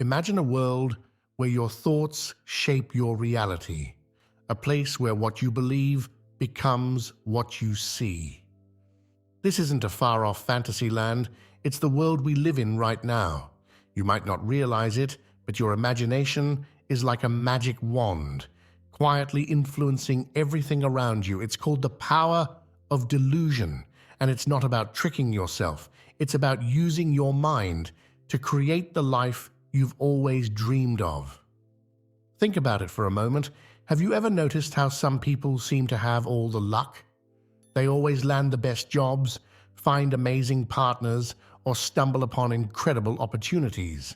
Imagine a world where your thoughts shape your reality, a place where what you believe becomes what you see. This isn't a far-off fantasy land, it's the world we live in right now. You might not realize it, but your imagination is like a magic wand, quietly influencing everything around you. It's called the power of delusion, and it's not about tricking yourself. It's about using your mind to create the life you've always dreamed of. Think about it for a moment. Have you ever noticed how some people seem to have all the luck? They always land the best jobs, find amazing partners, or stumble upon incredible opportunities.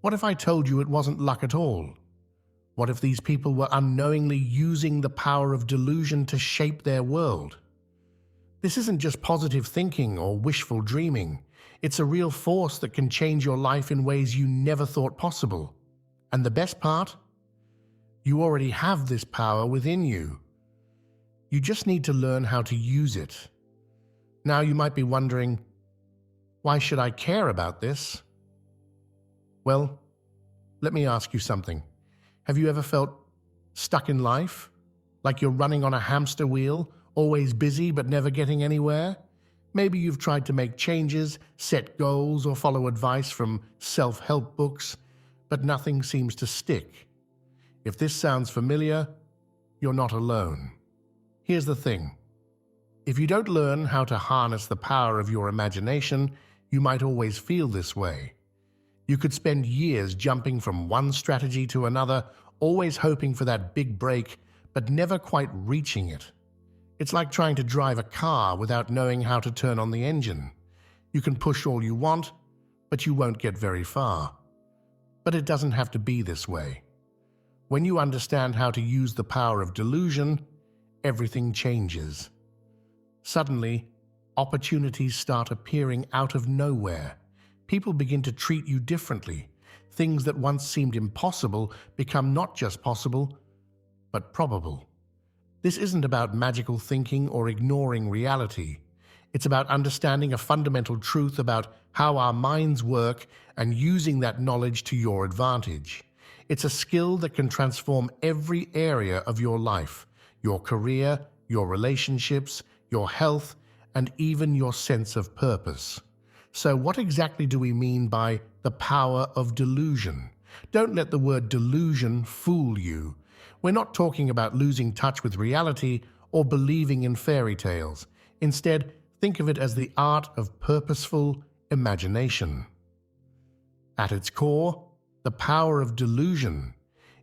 What if I told you it wasn't luck at all? What if these people were unknowingly using the power of delusion to shape their world? This isn't just positive thinking or wishful dreaming. It's a real force that can change your life in ways you never thought possible. And the best part? You already have this power within you. You just need to learn how to use it. Now you might be wondering, why should I care about this? Well, let me ask you something. Have you ever felt stuck in life? Like you're running on a hamster wheel, always busy but never getting anywhere? Maybe you've tried to make changes, set goals, or follow advice from self-help books, but nothing seems to stick. If this sounds familiar, you're not alone. Here's the thing. If you don't learn how to harness the power of your imagination, you might always feel this way. You could spend years jumping from one strategy to another, always hoping for that big break, but never quite reaching it. It's like trying to drive a car without knowing how to turn on the engine. You can push all you want, but you won't get very far. But it doesn't have to be this way. When you understand how to use the power of delusion, everything changes. Suddenly, opportunities start appearing out of nowhere. People begin to treat you differently. Things that once seemed impossible become not just possible, but probable. This isn't about magical thinking or ignoring reality. It's about understanding a fundamental truth about how our minds work and using that knowledge to your advantage. It's a skill that can transform every area of your life, your career, your relationships, your health, and even your sense of purpose. So what exactly do we mean by the power of delusion? Don't let the word delusion fool you. We're not talking about losing touch with reality or believing in fairy tales. Instead, think of it as the art of purposeful imagination. At its core, the power of delusion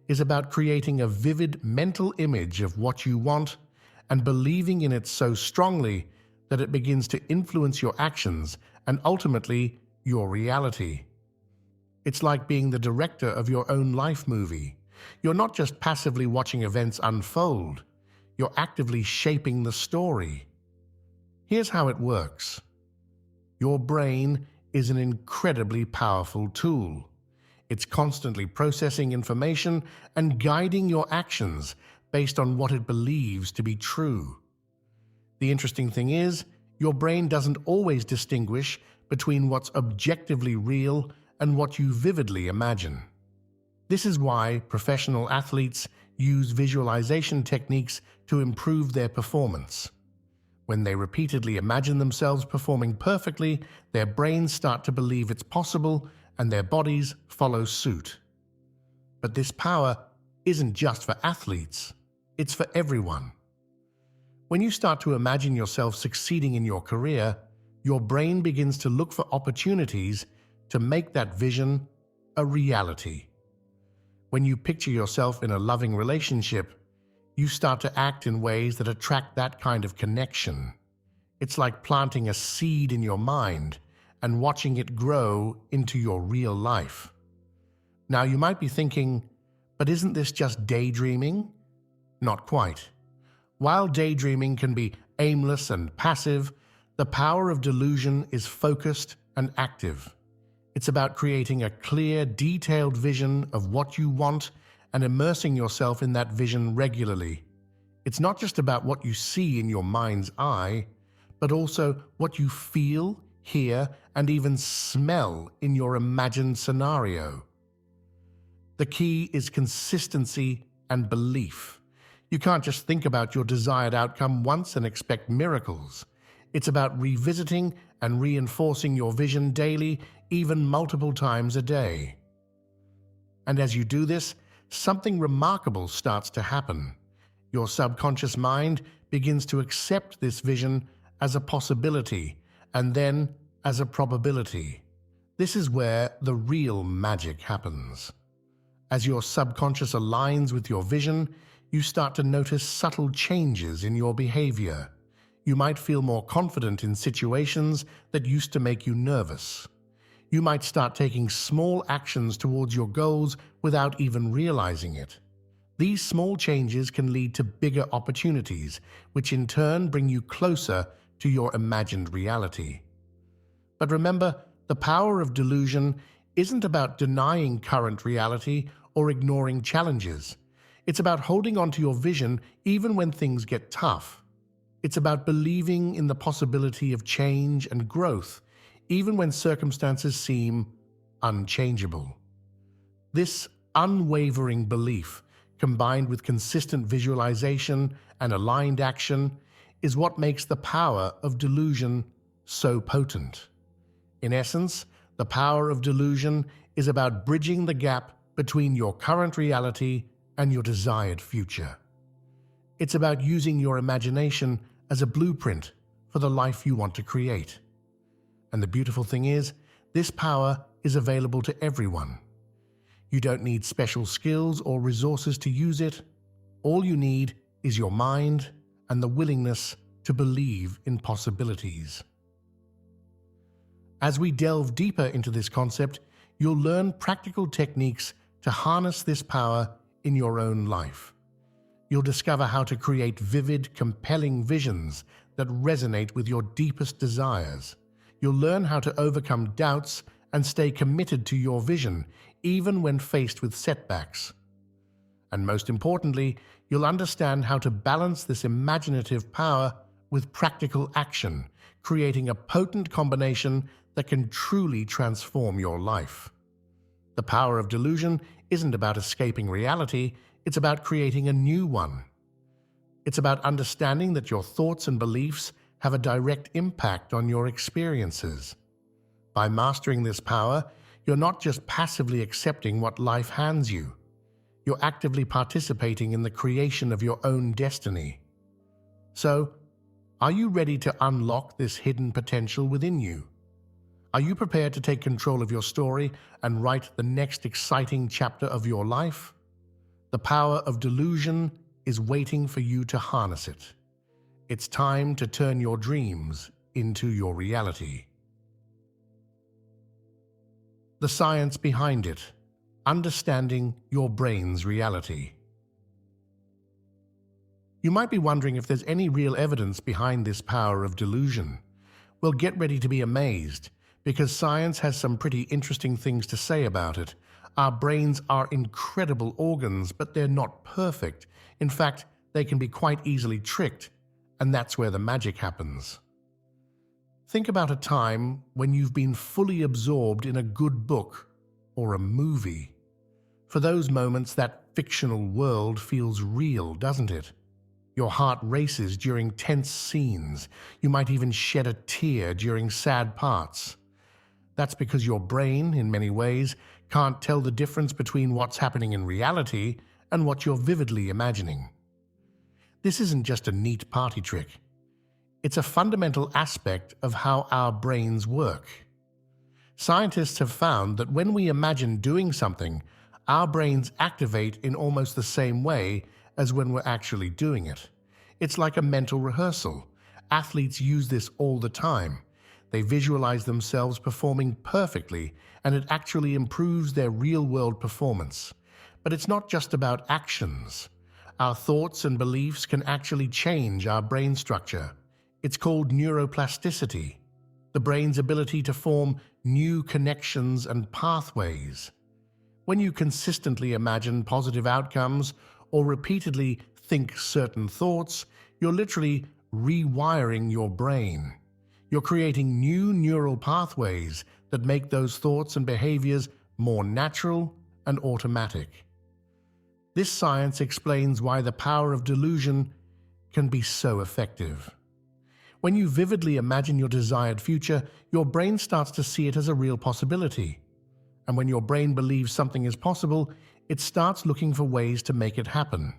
is about creating a vivid mental image of what you want and believing in it so strongly that it begins to influence your actions and ultimately your reality. It's like being the director of your own life movie. You're not just passively watching events unfold, you're actively shaping the story. Here's how it works. Your brain is an incredibly powerful tool. It's constantly processing information and guiding your actions based on what it believes to be true. The interesting thing is, your brain doesn't always distinguish between what's objectively real and what you vividly imagine. This is why professional athletes use visualization techniques to improve their performance. When they repeatedly imagine themselves performing perfectly, their brains start to believe it's possible and their bodies follow suit. But this power isn't just for athletes, it's for everyone. When you start to imagine yourself succeeding in your career, your brain begins to look for opportunities to make that vision a reality. When you picture yourself in a loving relationship, you start to act in ways that attract that kind of connection. It's like planting a seed in your mind and watching it grow into your real life. Now you might be thinking, but isn't this just daydreaming? Not quite. While daydreaming can be aimless and passive, the power of delusion is focused and active. It's about creating a clear, detailed vision of what you want and immersing yourself in that vision regularly. It's not just about what you see in your mind's eye, but also what you feel, hear, and even smell in your imagined scenario. The key is consistency and belief. You can't just think about your desired outcome once and expect miracles. It's about revisiting and reinforcing your vision daily, even multiple times a day. And as you do this, something remarkable starts to happen. Your subconscious mind begins to accept this vision as a possibility and then as a probability. This is where the real magic happens. As your subconscious aligns with your vision, you start to notice subtle changes in your behavior. You might feel more confident in situations that used to make you nervous. You might start taking small actions towards your goals without even realizing it. These small changes can lead to bigger opportunities, which in turn bring you closer to your imagined reality. But remember, the power of delusion isn't about denying current reality or ignoring challenges. It's about holding on to your vision even when things get tough. It's about believing in the possibility of change and growth, even when circumstances seem unchangeable. This unwavering belief, combined with consistent visualization and aligned action, is what makes the power of delusion so potent. In essence, the power of delusion is about bridging the gap between your current reality and your desired future. It's about using your imagination as a blueprint for the life you want to create. And the beautiful thing is, this power is available to everyone. You don't need special skills or resources to use it. All you need is your mind and the willingness to believe in possibilities. As we delve deeper into this concept, you'll learn practical techniques to harness this power in your own life. You'll discover how to create vivid, compelling visions that resonate with your deepest desires. You'll learn how to overcome doubts and stay committed to your vision, even when faced with setbacks. And most importantly, you'll understand how to balance this imaginative power with practical action, creating a potent combination that can truly transform your life. The power of delusion isn't about escaping reality, it's about creating a new one. It's about understanding that your thoughts and beliefs have a direct impact on your experiences. By mastering this power, you're not just passively accepting what life hands you. You're actively participating in the creation of your own destiny. So, are you ready to unlock this hidden potential within you? Are you prepared to take control of your story and write the next exciting chapter of your life? The power of delusion is waiting for you to harness it. It's time to turn your dreams into your reality. The science behind it. Understanding your brain's reality. You might be wondering if there's any real evidence behind this power of delusion. Well, get ready to be amazed, because science has some pretty interesting things to say about it. Our brains are incredible organs, but they're not perfect. In fact, they can be quite easily tricked, and that's where the magic happens. Think about a time when you've been fully absorbed in a good book or a movie. For those moments, that fictional world feels real, doesn't it? Your heart races during tense scenes. You might even shed a tear during sad parts. That's because your brain, in many ways, can't tell the difference between what's happening in reality and what you're vividly imagining. This isn't just a neat party trick. It's a fundamental aspect of how our brains work. Scientists have found that when we imagine doing something, our brains activate in almost the same way as when we're actually doing it. It's like a mental rehearsal. Athletes use this all the time. They visualize themselves performing perfectly, and it actually improves their real-world performance. But it's not just about actions. Our thoughts and beliefs can actually change our brain structure. It's called neuroplasticity, the brain's ability to form new connections and pathways. When you consistently imagine positive outcomes or repeatedly think certain thoughts, you're literally rewiring your brain. You're creating new neural pathways that make those thoughts and behaviors more natural and automatic. This science explains why the power of delusion can be so effective. When you vividly imagine your desired future, your brain starts to see it as a real possibility. And when your brain believes something is possible, it starts looking for ways to make it happen.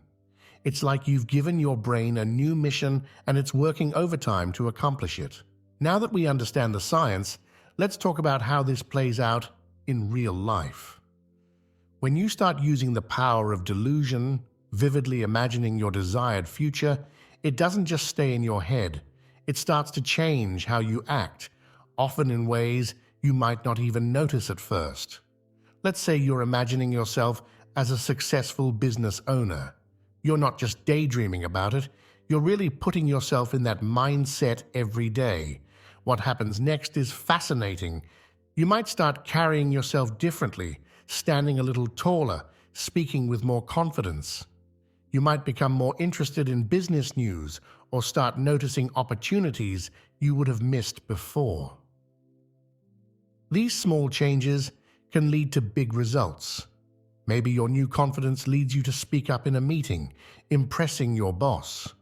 It's like you've given your brain a new mission and it's working overtime to accomplish it. Now that we understand the science, let's talk about how this plays out in real life. When you start using the power of delusion, vividly imagining your desired future, it doesn't just stay in your head. It starts to change how you act, often in ways you might not even notice at first. Let's say you're imagining yourself as a successful business owner. You're not just daydreaming about it, you're really putting yourself in that mindset every day. What happens next is fascinating. You might start carrying yourself differently, standing a little taller, speaking with more confidence. You might become more interested in business news or start noticing opportunities you would have missed before. These small changes can lead to big results. Maybe your new confidence leads you to speak up in a meeting, impressing your boss.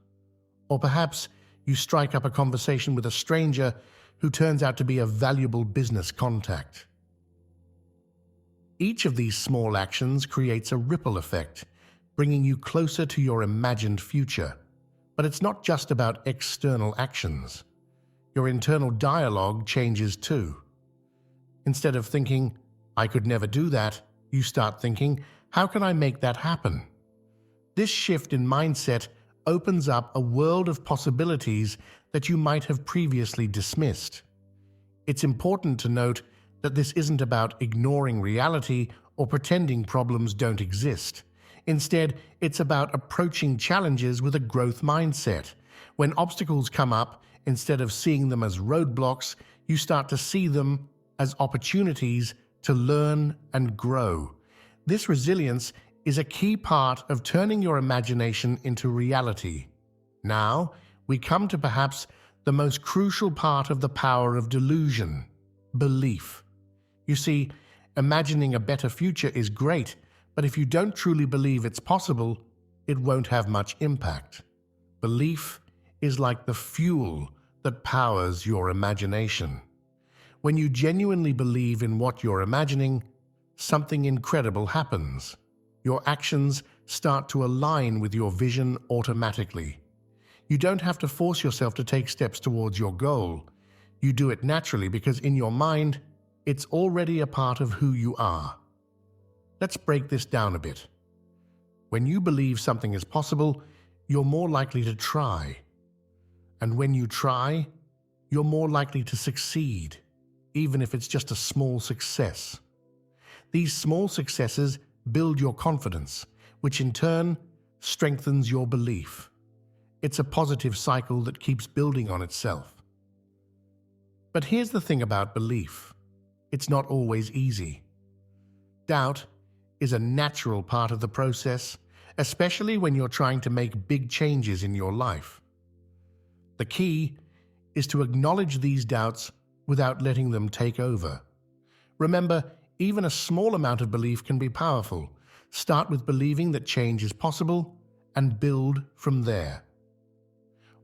Or perhaps you strike up a conversation with a stranger who turns out to be a valuable business contact. Each of these small actions creates a ripple effect, bringing you closer to your imagined future. But it's not just about external actions. Your internal dialogue changes too. Instead of thinking, "I could never do that," you start thinking, "How can I make that happen?" This shift in mindset opens up a world of possibilities that you might have previously dismissed. It's important to note that this isn't about ignoring reality or pretending problems don't exist. Instead, it's about approaching challenges with a growth mindset. When obstacles come up, instead of seeing them as roadblocks, you start to see them as opportunities to learn and grow. This resilience is a key part of turning your imagination into reality. Now, we come to perhaps the most crucial part of the power of delusion: belief. You see, imagining a better future is great, but if you don't truly believe it's possible, it won't have much impact. Belief is like the fuel that powers your imagination. When you genuinely believe in what you're imagining, something incredible happens. Your actions start to align with your vision automatically. You don't have to force yourself to take steps towards your goal. You do it naturally because in your mind, it's already a part of who you are. Let's break this down a bit. When you believe something is possible, you're more likely to try. And when you try, you're more likely to succeed, even if it's just a small success. These small successes build your confidence, which in turn strengthens your belief. It's a positive cycle that keeps building on itself. But here's the thing about belief. It's not always easy. Doubt is a natural part of the process, especially when you're trying to make big changes in your life. The key is to acknowledge these doubts without letting them take over. Remember, even a small amount of belief can be powerful. Start with believing that change is possible and build from there.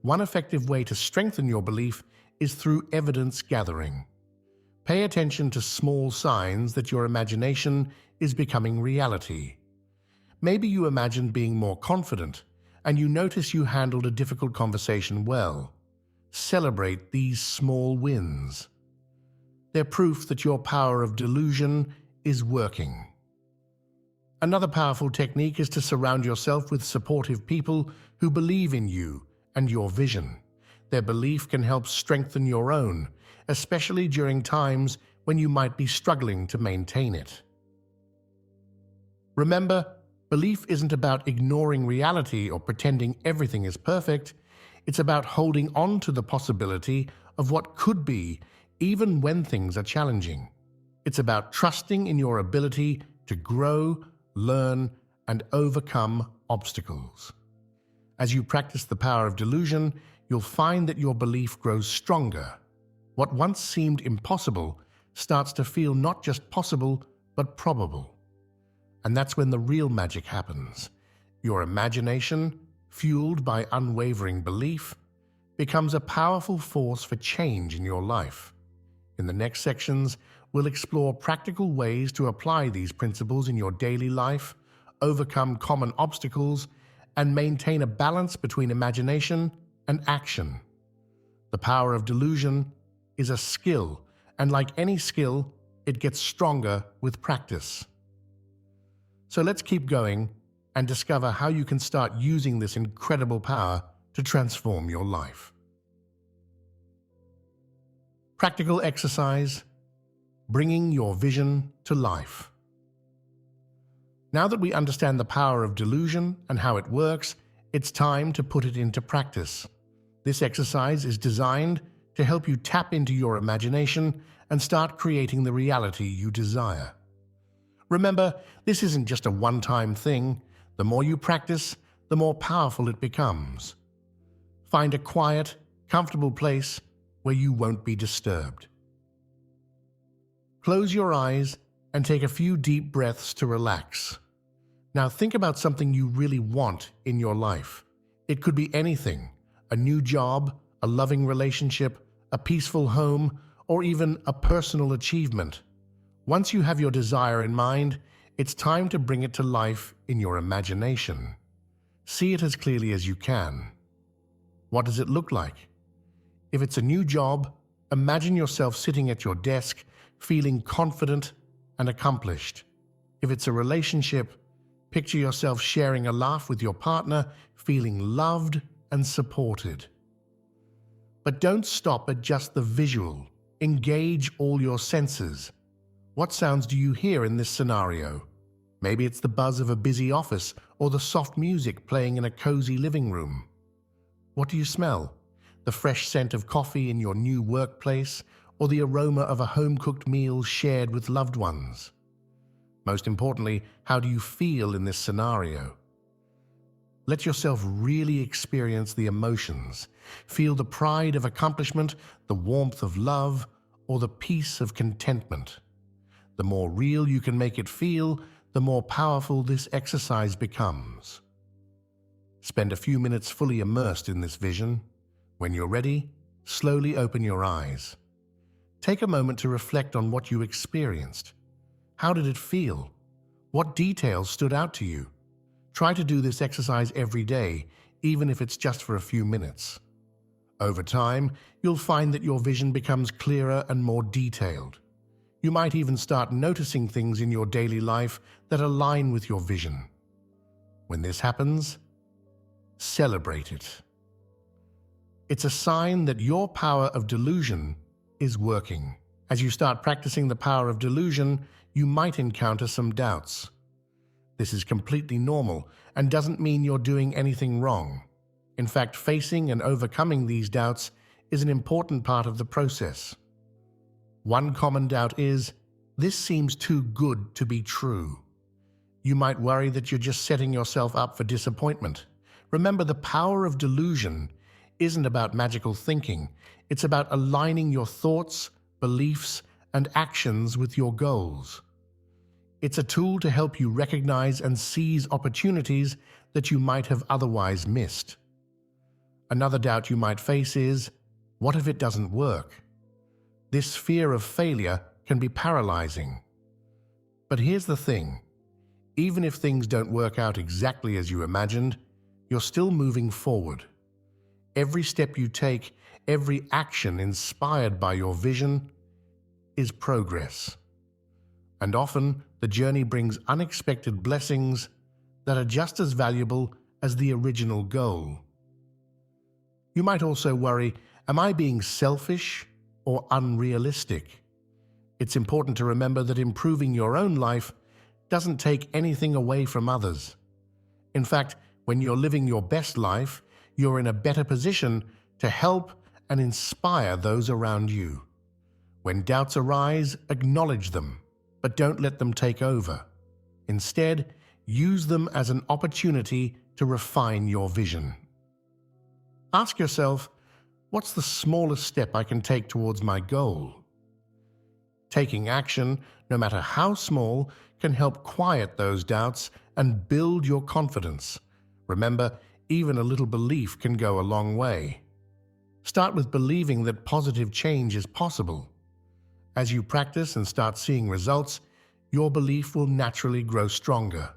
One effective way to strengthen your belief is through evidence gathering. Pay attention to small signs that your imagination is becoming reality. Maybe you imagined being more confident, and you notice you handled a difficult conversation well. Celebrate these small wins. They're proof that your power of delusion is working. Another powerful technique is to surround yourself with supportive people who believe in you and your vision. Their belief can help strengthen your own, especially during times when you might be struggling to maintain it. Remember, belief isn't about ignoring reality or pretending everything is perfect. It's about holding on to the possibility of what could be, even when things are challenging. It's about trusting in your ability to grow, learn, and overcome obstacles. As you practice the power of delusion, you'll find that your belief grows stronger. What once seemed impossible starts to feel not just possible, but probable. And that's when the real magic happens. Your imagination, fueled by unwavering belief, becomes a powerful force for change in your life. In the next sections, we'll explore practical ways to apply these principles in your daily life, overcome common obstacles, and maintain a balance between imagination and action. The power of delusion is a skill, and like any skill, it gets stronger with practice. So let's keep going and discover how you can start using this incredible power to transform your life. Practical exercise, bringing your vision to life. Now that we understand the power of delusion and how it works, it's time to put it into practice. This exercise is designed to help you tap into your imagination and start creating the reality you desire. Remember, this isn't just a one-time thing. The more you practice, the more powerful it becomes. Find a quiet, comfortable place where you won't be disturbed. Close your eyes and take a few deep breaths to relax. Now think about something you really want in your life. It could be anything: a new job, a loving relationship, a peaceful home, or even a personal achievement. Once you have your desire in mind, it's time to bring it to life in your imagination. See it as clearly as you can. What does it look like? If it's a new job, imagine yourself sitting at your desk, feeling confident and accomplished. If it's a relationship, picture yourself sharing a laugh with your partner, feeling loved and supported. But don't stop at just the visual. Engage all your senses. What sounds do you hear in this scenario? Maybe it's the buzz of a busy office or the soft music playing in a cozy living room. What do you smell? The fresh scent of coffee in your new workplace, or the aroma of a home-cooked meal shared with loved ones? Most importantly, how do you feel in this scenario? Let yourself really experience the emotions. Feel the pride of accomplishment, the warmth of love, or the peace of contentment. The more real you can make it feel, the more powerful this exercise becomes. Spend a few minutes fully immersed in this vision. When you're ready, slowly open your eyes. Take a moment to reflect on what you experienced. How did it feel? What details stood out to you? Try to do this exercise every day, even if it's just for a few minutes. Over time, you'll find that your vision becomes clearer and more detailed. You might even start noticing things in your daily life that align with your vision. When this happens, celebrate it. It's a sign that your power of delusion is working. As you start practicing the power of delusion, you might encounter some doubts. This is completely normal and doesn't mean you're doing anything wrong. In fact, facing and overcoming these doubts is an important part of the process. One common doubt is, this seems too good to be true. You might worry that you're just setting yourself up for disappointment. Remember, the power of delusion isn't about magical thinking. It's about aligning your thoughts, beliefs, and actions with your goals. It's a tool to help you recognize and seize opportunities that you might have otherwise missed. Another doubt you might face is, what if it doesn't work? This fear of failure can be paralyzing. But here's the thing. Even if things don't work out exactly as you imagined, you're still moving forward. Every step you take, every action inspired by your vision, is progress. And often, the journey brings unexpected blessings that are just as valuable as the original goal. You might also worry, am I being selfish or unrealistic? It's important to remember that improving your own life doesn't take anything away from others. In fact, when you're living your best life, you're in a better position to help and inspire those around you. When doubts arise, acknowledge them, but don't let them take over. Instead, use them as an opportunity to refine your vision. Ask yourself, what's the smallest step I can take towards my goal? Taking action, no matter how small, can help quiet those doubts and build your confidence. Remember, even a little belief can go a long way. Start with believing that positive change is possible. As you practice and start seeing results, your belief will naturally grow stronger.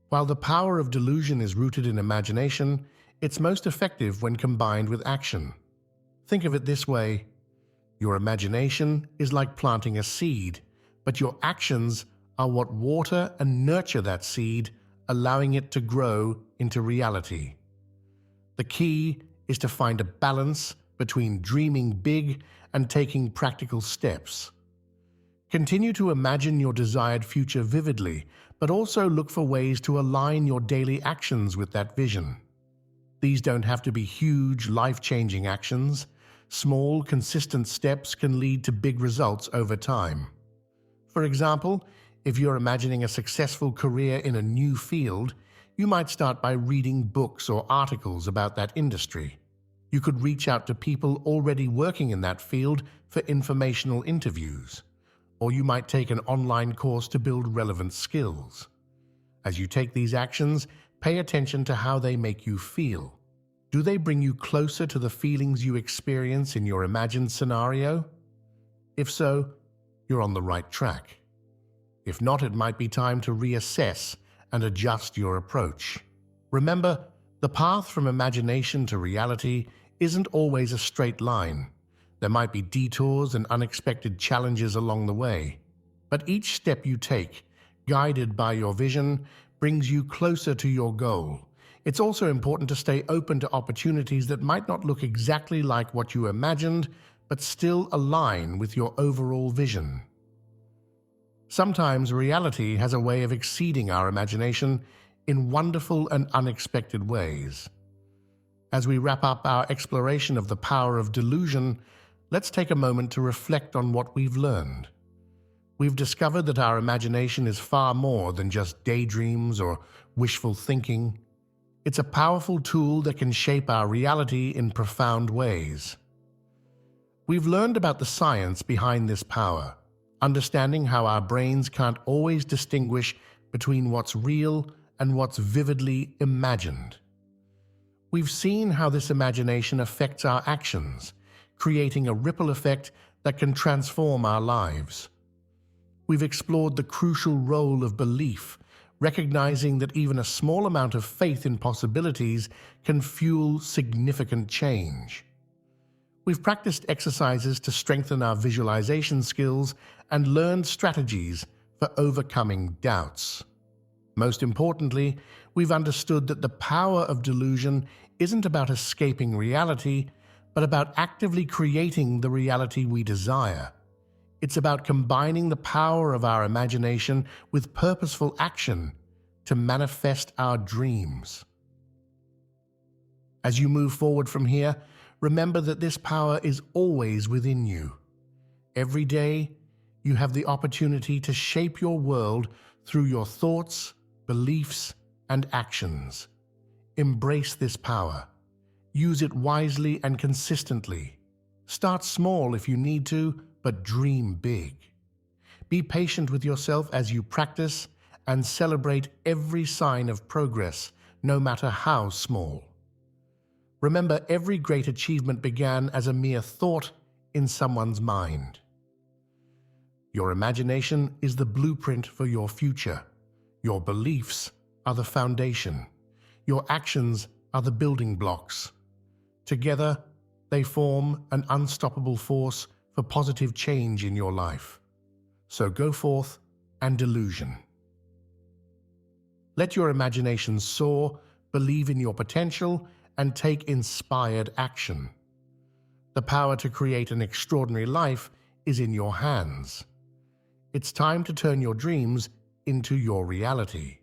While the power of delusion is rooted in imagination, it's most effective when combined with action. Think of it this way: your imagination is like planting a seed, but your actions are what water and nurture that seed, allowing it to grow into reality. The key is to find a balance between dreaming big and taking practical steps. Continue to imagine your desired future vividly, but also look for ways to align your daily actions with that vision. These don't have to be huge, life-changing actions. Small, consistent steps can lead to big results over time. For example, if you're imagining a successful career in a new field, you might start by reading books or articles about that industry. You could reach out to people already working in that field for informational interviews, or you might take an online course to build relevant skills. As you take these actions, pay attention to how they make you feel. Do they bring you closer to the feelings you experience in your imagined scenario? If so, you're on the right track. If not, it might be time to reassess and adjust your approach. Remember, the path from imagination to reality isn't always a straight line. There might be detours and unexpected challenges along the way. But each step you take, guided by your vision, brings you closer to your goal. It's also important to stay open to opportunities that might not look exactly like what you imagined, but still align with your overall vision. Sometimes reality has a way of exceeding our imagination in wonderful and unexpected ways. As we wrap up our exploration of the power of delusion, let's take a moment to reflect on what we've learned. We've discovered that our imagination is far more than just daydreams or wishful thinking. It's a powerful tool that can shape our reality in profound ways. We've learned about the science behind this power, understanding how our brains can't always distinguish between what's real and what's vividly imagined. We've seen how this imagination affects our actions, creating a ripple effect that can transform our lives. We've explored the crucial role of belief, recognizing that even a small amount of faith in possibilities can fuel significant change. We've practiced exercises to strengthen our visualization skills and learned strategies for overcoming doubts. Most importantly, we've understood that the power of delusion isn't about escaping reality, but about actively creating the reality we desire. It's about combining the power of our imagination with purposeful action to manifest our dreams. As you move forward from here, remember that this power is always within you. Every day, you have the opportunity to shape your world through your thoughts, beliefs, and actions. Embrace this power. Use it wisely and consistently. Start small if you need to, but dream big. Be patient with yourself as you practice and celebrate every sign of progress, no matter how small. Remember, every great achievement began as a mere thought in someone's mind. Your imagination is the blueprint for your future. Your beliefs are the foundation. Your actions are the building blocks. Together, they form an unstoppable force for positive change in your life. So go forth and delusion. Let your imagination soar, believe in your potential, and take inspired action. The power to create an extraordinary life is in your hands. It's time to turn your dreams into your reality.